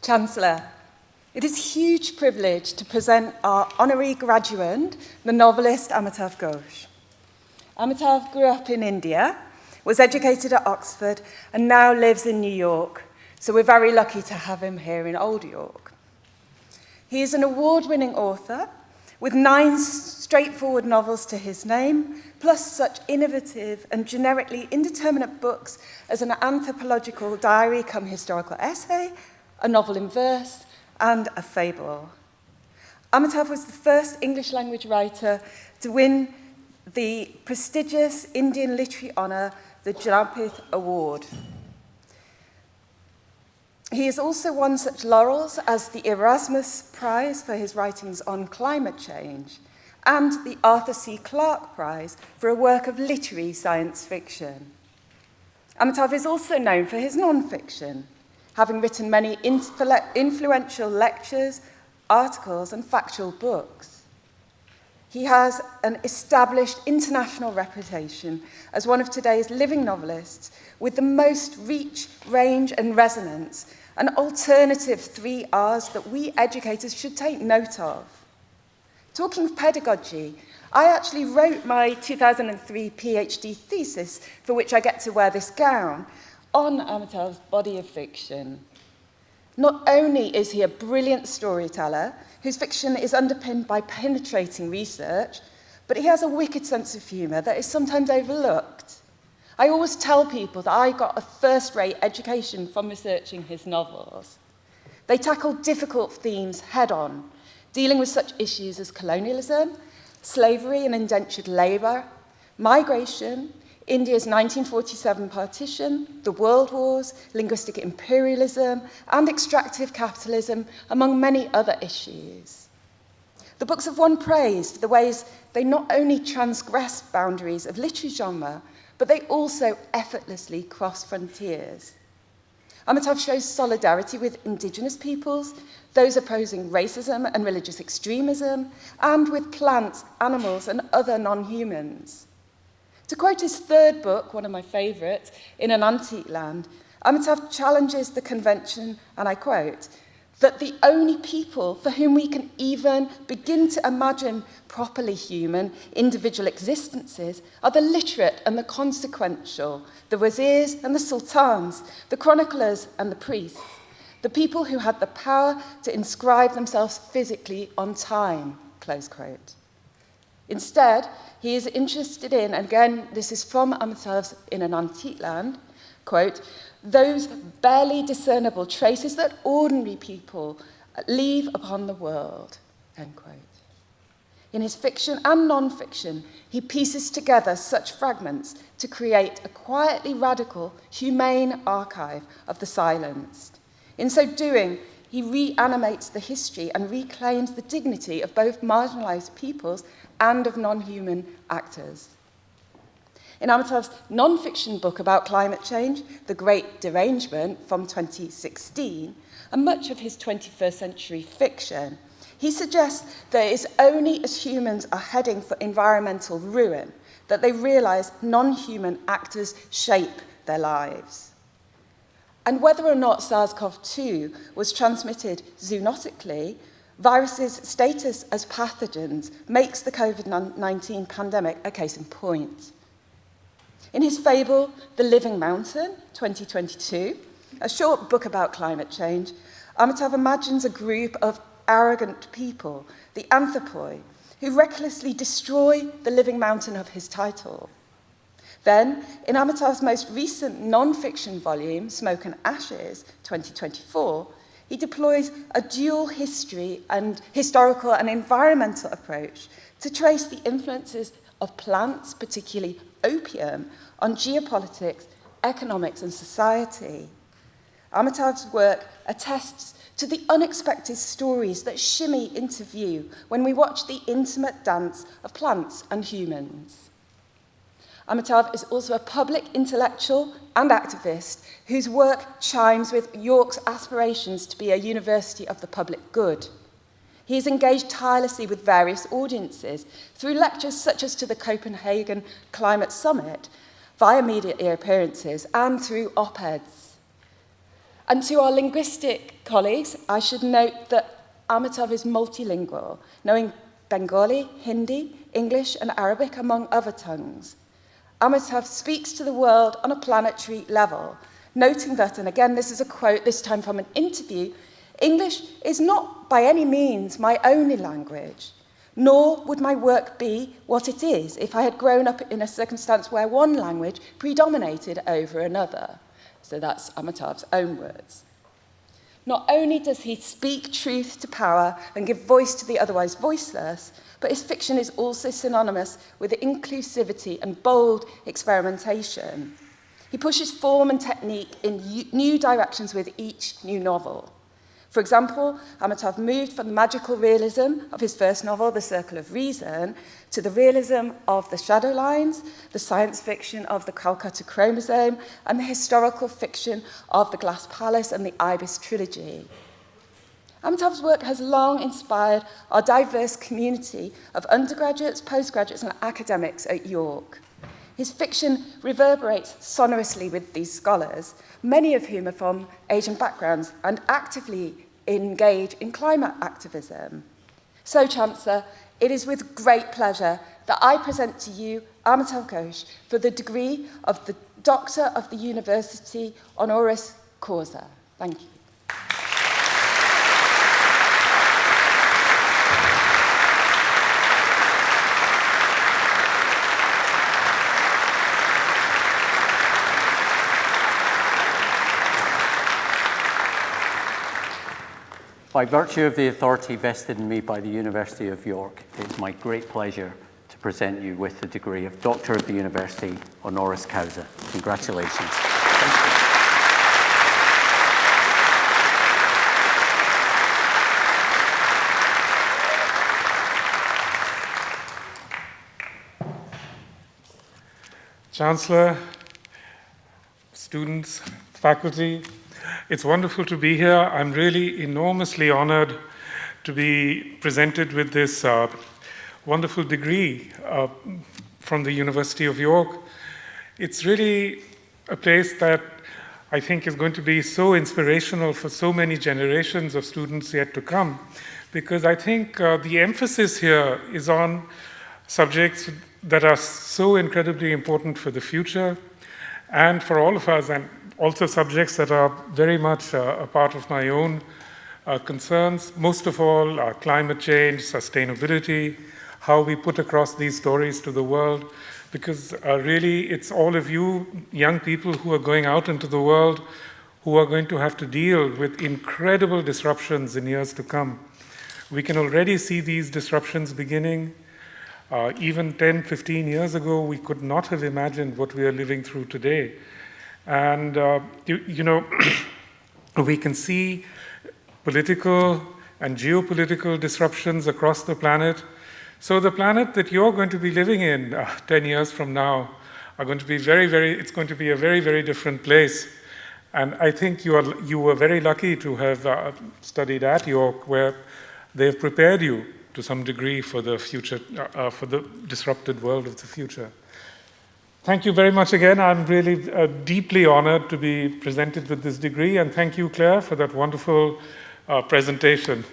Chancellor, it is a huge privilege to present our Honorary Graduand, the novelist Amitav Ghosh. Amitav grew up in India, was educated at Oxford, and now lives in New York, so we're very lucky to have him here in Old York. He is an award-winning author with 9 straightforward novels to his name, plus such innovative and generically indeterminate books as an anthropological diary come historical essay, a novel in verse, and a fable. Amitav was the first English language writer to win the prestigious Indian literary honour, the Jnanpith Award. He has also won such laurels as the Erasmus Prize for his writings on climate change and the Arthur C. Clarke Prize for a work of literary science fiction. Amitav is also known for his non-fiction, having written many influential lectures, articles, and factual books. He has an established international reputation as one of today's living novelists with the most reach, range, and resonance, an alternative 3 Rs that we educators should take note of. Talking of pedagogy, I actually wrote my 2003 PhD thesis, for which I get to wear this gown, on Amitav's body of fiction. Not only is he a brilliant storyteller, whose fiction is underpinned by penetrating research, but he has a wicked sense of humour that is sometimes overlooked. I always tell people that I got a first-rate education from researching his novels. They tackle difficult themes head-on, dealing with such issues as colonialism, slavery and indentured labour, migration, India's 1947 partition, the World Wars, linguistic imperialism, and extractive capitalism, among many other issues. The books have won praise for the ways they not only transgress boundaries of literary genre, but they also effortlessly cross frontiers. Amitav shows solidarity with Indigenous peoples, those opposing racism and religious extremism, and with plants, animals, and other non-humans. To quote his 3rd book, one of my favourites, In an Antique Land, Amitav challenges the convention, and I quote, that the only people for whom we can even begin to imagine properly human individual existences are the literate and the consequential, the wazirs and the sultans, the chroniclers and the priests, the people who had the power to inscribe themselves physically on time, close quote. Instead, he is interested in, and again, this is from Amitav's In an Antique Land, quote, those barely discernible traces that ordinary people leave upon the world, end quote. In his fiction and non-fiction, he pieces together such fragments to create a quietly radical, humane archive of the silenced. In so doing, he reanimates the history and reclaims the dignity of both marginalised peoples and of non-human actors. In Amitav's non-fiction book about climate change, The Great Derangement from 2016, and much of his 21st century fiction, he suggests that it is only as humans are heading for environmental ruin that they realise non-human actors shape their lives. And whether or not SARS-CoV-2 was transmitted zoonotically, viruses' status as pathogens makes the COVID-19 pandemic a case in point. In his fable, The Living Mountain, 2022, a short book about climate change, Amitav imagines a group of arrogant people, the Anthropoi, who recklessly destroy the living mountain of his title. Then, in Amitav's most recent non-fiction volume, Smoke and Ashes, 2024, he deploys a dual historical and environmental approach to trace the influences of plants, particularly opium, on geopolitics, economics, and society. Amitav's work attests to the unexpected stories that shimmy into view when we watch the intimate dance of plants and humans. Amitav is also a public intellectual and activist whose work chimes with York's aspirations to be a university of the public good. He is engaged tirelessly with various audiences through lectures such as to the Copenhagen Climate Summit, via media appearances, and through op-eds. And to our linguistic colleagues, I should note that Amitav is multilingual, knowing Bengali, Hindi, English, and Arabic, among other tongues. Amitav speaks to the world on a planetary level, noting that, and again, this is a quote, this time from an interview, English is not by any means my only language, nor would my work be what it is if I had grown up in a circumstance where one language predominated over another. So that's Amitav's own words. Not only does he speak truth to power and give voice to the otherwise voiceless, but his fiction is also synonymous with inclusivity and bold experimentation. He pushes form and technique in new directions with each new novel. For example, Amitav moved from the magical realism of his first novel, The Circle of Reason, to the realism of the shadow lines, the science fiction of the Calcutta chromosome, and the historical fiction of the Glass Palace and the Ibis trilogy. Amitav's work has long inspired our diverse community of undergraduates, postgraduates, and academics at York. His fiction reverberates sonorously with these scholars, many of whom are from Asian backgrounds and actively engage in climate activism. So, Chancellor, it is with great pleasure that I present to you Amitav Ghosh for the degree of the Doctor of the University honoris causa. Thank you. By virtue of the authority vested in me by the University of York, it is my great pleasure to present you with the degree of Doctor of the University honoris causa. Congratulations. Thank you. Chancellor, students, faculty, it's wonderful to be here. I'm really enormously honored to be presented with this wonderful degree from the University of York. It's really a place that I think is going to be so inspirational for so many generations of students yet to come, because I think the emphasis here is on subjects that are so incredibly important for the future and for all of us, and also subjects that are very much a part of my own concerns. Most of all, climate change, sustainability, how we put across these stories to the world, because really it's all of you young people who are going out into the world who are going to have to deal with incredible disruptions in years to come. We can already see these disruptions beginning. Even 10, 15 years ago, we could not have imagined what we are living through today. And, we can see political and geopolitical disruptions across the planet. So the planet that you're going to be living in 10 years from now are going to be it's going to be a very, very different place. And I think you were very lucky to have studied at York, where they've prepared you to some degree for the future, for the disrupted world of the future. Thank you very much again. I'm really deeply honored to be presented with this degree, and thank you, Claire, for that wonderful presentation.